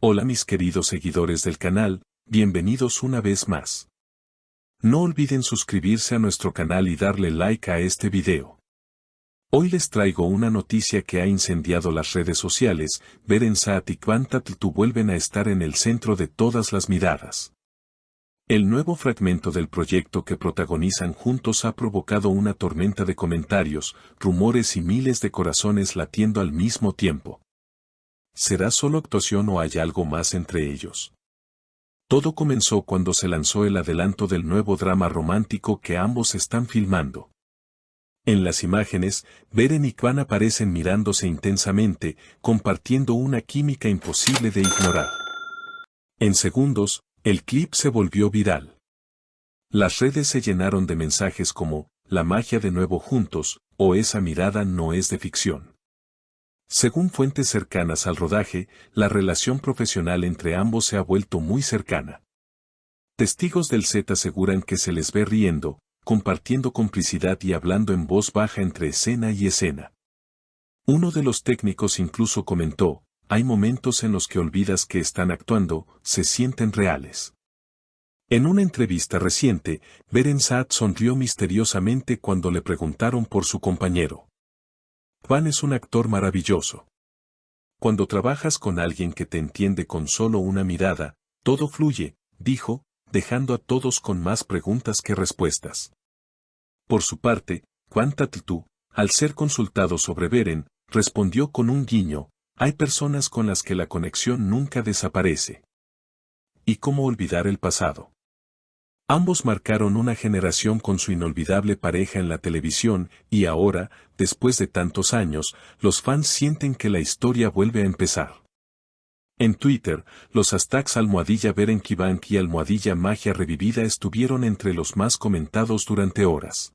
Hola mis queridos seguidores del canal, bienvenidos una vez más. No olviden suscribirse a nuestro canal y darle like a este video. Hoy les traigo una noticia que ha incendiado las redes sociales. Beren Saat y Kvantatltu vuelven a estar en el centro de todas las miradas. El nuevo fragmento del proyecto que protagonizan juntos ha provocado una tormenta de comentarios, rumores y miles de corazones latiendo al mismo tiempo. ¿Será solo actuación o hay algo más entre ellos? Todo comenzó cuando se lanzó el adelanto del nuevo drama romántico que ambos están filmando. En las imágenes, Beren y Kwan aparecen mirándose intensamente, compartiendo una química imposible de ignorar. En segundos, el clip se volvió viral. Las redes se llenaron de mensajes como, la magia de nuevo juntos, o esa mirada no es de ficción. Según fuentes cercanas al rodaje, la relación profesional entre ambos se ha vuelto muy cercana. Testigos del set aseguran que se les ve riendo, compartiendo complicidad y hablando en voz baja entre escena y escena. Uno de los técnicos incluso comentó, hay momentos en los que olvidas que están actuando, se sienten reales. En una entrevista reciente, Beren Saat sonrió misteriosamente cuando le preguntaron por su compañero. Kwan es un actor maravilloso. Cuando trabajas con alguien que te entiende con solo una mirada, todo fluye, dijo, dejando a todos con más preguntas que respuestas. Por su parte, Kvantatltu, al ser consultado sobre Beren, respondió con un guiño, hay personas con las que la conexión nunca desaparece. ¿Y cómo olvidar el pasado? Ambos marcaron una generación con su inolvidable pareja en la televisión, y ahora, después de tantos años, los fans sienten que la historia vuelve a empezar. En Twitter, los hashtags #BerenKivank y #Magia Revivida estuvieron entre los más comentados durante horas.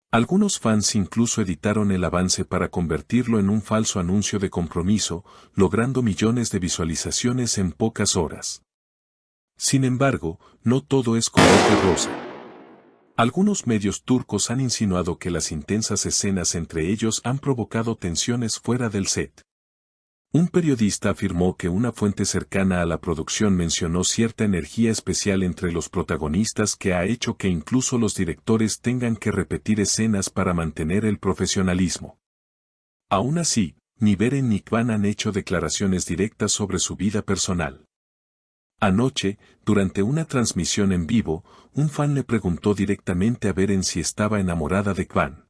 Algunos fans incluso editaron el avance para convertirlo en un falso anuncio de compromiso, logrando millones de visualizaciones en pocas horas. Sin embargo, no todo es color de rosa. Algunos medios turcos han insinuado que las intensas escenas entre ellos han provocado tensiones fuera del set. Un periodista afirmó que una fuente cercana a la producción mencionó cierta energía especial entre los protagonistas que ha hecho que incluso los directores tengan que repetir escenas para mantener el profesionalismo. Aún así, ni Beren ni Kwan han hecho declaraciones directas sobre su vida personal. Anoche, durante una transmisión en vivo, un fan le preguntó directamente a Beren si estaba enamorada de Kwan.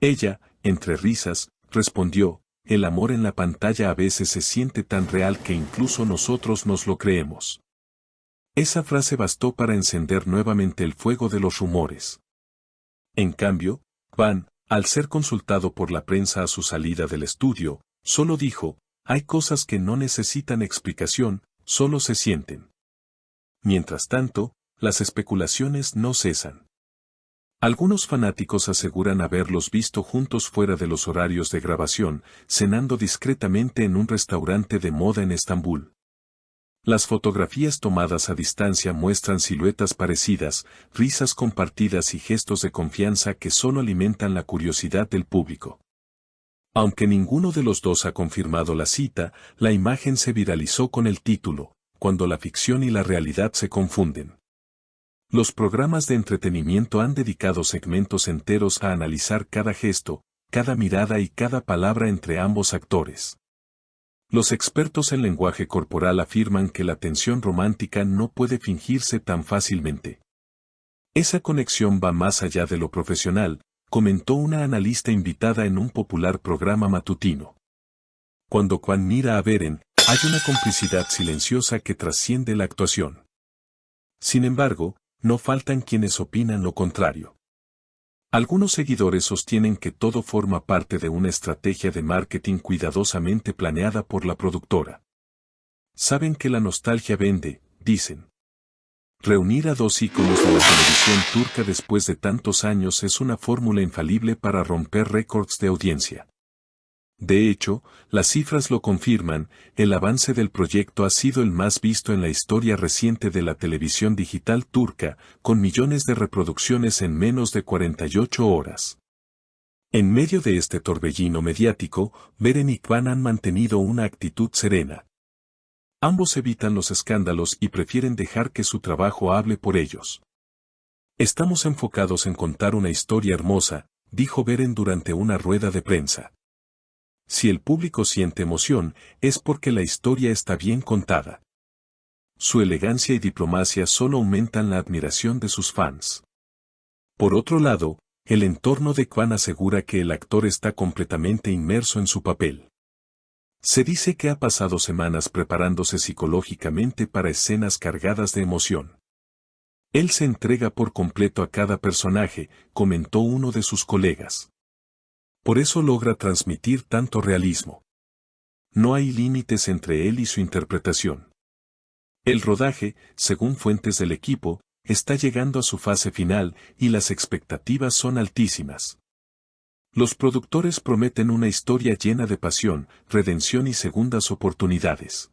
Ella, entre risas, respondió, el amor en la pantalla a veces se siente tan real que incluso nosotros nos lo creemos. Esa frase bastó para encender nuevamente el fuego de los rumores. En cambio, Kwan, al ser consultado por la prensa a su salida del estudio, solo dijo, hay cosas que no necesitan explicación, solo se sienten. Mientras tanto, las especulaciones no cesan. Algunos fanáticos aseguran haberlos visto juntos fuera de los horarios de grabación, cenando discretamente en un restaurante de moda en Estambul. Las fotografías tomadas a distancia muestran siluetas parecidas, risas compartidas y gestos de confianza que solo alimentan la curiosidad del público. Aunque ninguno de los dos ha confirmado la cita, la imagen se viralizó con el título, Cuando la ficción y la realidad se confunden. Los programas de entretenimiento han dedicado segmentos enteros a analizar cada gesto, cada mirada y cada palabra entre ambos actores. Los expertos en lenguaje corporal afirman que la tensión romántica no puede fingirse tan fácilmente. Esa conexión va más allá de lo profesional, comentó una analista invitada en un popular programa matutino. Cuando Kwan mira a Beren, hay una complicidad silenciosa que trasciende la actuación. Sin embargo, no faltan quienes opinan lo contrario. Algunos seguidores sostienen que todo forma parte de una estrategia de marketing cuidadosamente planeada por la productora. Saben que la nostalgia vende, dicen. Reunir a dos íconos de la televisión turca después de tantos años es una fórmula infalible para romper récords de audiencia. De hecho, las cifras lo confirman, el avance del proyecto ha sido el más visto en la historia reciente de la televisión digital turca, con millones de reproducciones en menos de 48 horas. En medio de este torbellino mediático, Beren y Kwan han mantenido una actitud serena. Ambos evitan los escándalos y prefieren dejar que su trabajo hable por ellos. Estamos enfocados en contar una historia hermosa, dijo Beren durante una rueda de prensa. Si el público siente emoción, es porque la historia está bien contada. Su elegancia y diplomacia solo aumentan la admiración de sus fans. Por otro lado, el entorno de Kwan asegura que el actor está completamente inmerso en su papel. Se dice que ha pasado semanas preparándose psicológicamente para escenas cargadas de emoción. Él se entrega por completo a cada personaje, comentó uno de sus colegas. Por eso logra transmitir tanto realismo. No hay límites entre él y su interpretación. El rodaje, según fuentes del equipo, está llegando a su fase final y las expectativas son altísimas. Los productores prometen una historia llena de pasión, redención y segundas oportunidades.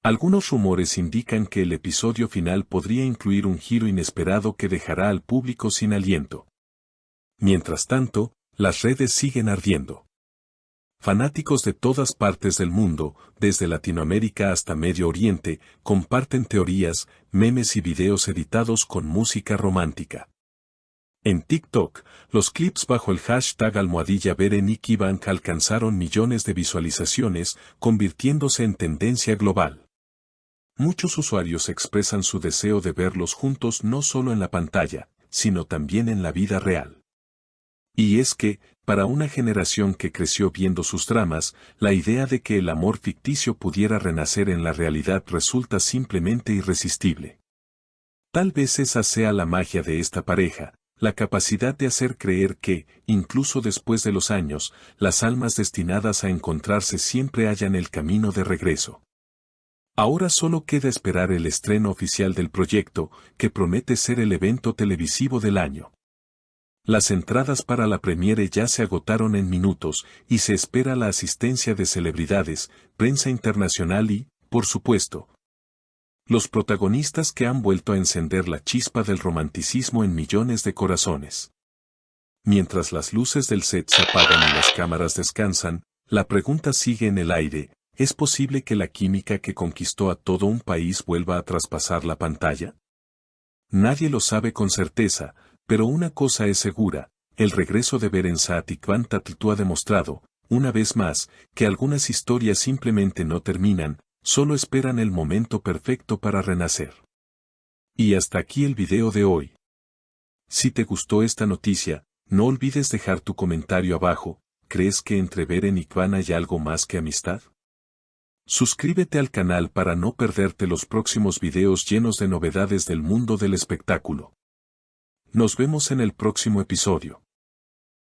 Algunos rumores indican que el episodio final podría incluir un giro inesperado que dejará al público sin aliento. Mientras tanto, las redes siguen ardiendo. Fanáticos de todas partes del mundo, desde Latinoamérica hasta Medio Oriente, comparten teorías, memes y videos editados con música romántica. En TikTok, los clips bajo el hashtag #Beren y Kibang alcanzaron millones de visualizaciones, convirtiéndose en tendencia global. Muchos usuarios expresan su deseo de verlos juntos no solo en la pantalla, sino también en la vida real. Y es que, para una generación que creció viendo sus dramas, la idea de que el amor ficticio pudiera renacer en la realidad resulta simplemente irresistible. Tal vez esa sea la magia de esta pareja, la capacidad de hacer creer que, incluso después de los años, las almas destinadas a encontrarse siempre hallan el camino de regreso. Ahora solo queda esperar el estreno oficial del proyecto, que promete ser el evento televisivo del año. Las entradas para la premiere ya se agotaron en minutos, y se espera la asistencia de celebridades, prensa internacional y, por supuesto, los protagonistas que han vuelto a encender la chispa del romanticismo en millones de corazones. Mientras las luces del set se apagan y las cámaras descansan, la pregunta sigue en el aire: ¿es posible que la química que conquistó a todo un país vuelva a traspasar la pantalla? Nadie lo sabe con certeza, pero una cosa es segura: el regreso de Beren Saat y Kwan Tattletoo ha demostrado, una vez más, que algunas historias simplemente no terminan, solo esperan el momento perfecto para renacer. Y hasta aquí el video de hoy. Si te gustó esta noticia, no olvides dejar tu comentario abajo. ¿Crees que entre Beren y Kwan hay algo más que amistad? Suscríbete al canal para no perderte los próximos videos llenos de novedades del mundo del espectáculo. Nos vemos en el próximo episodio.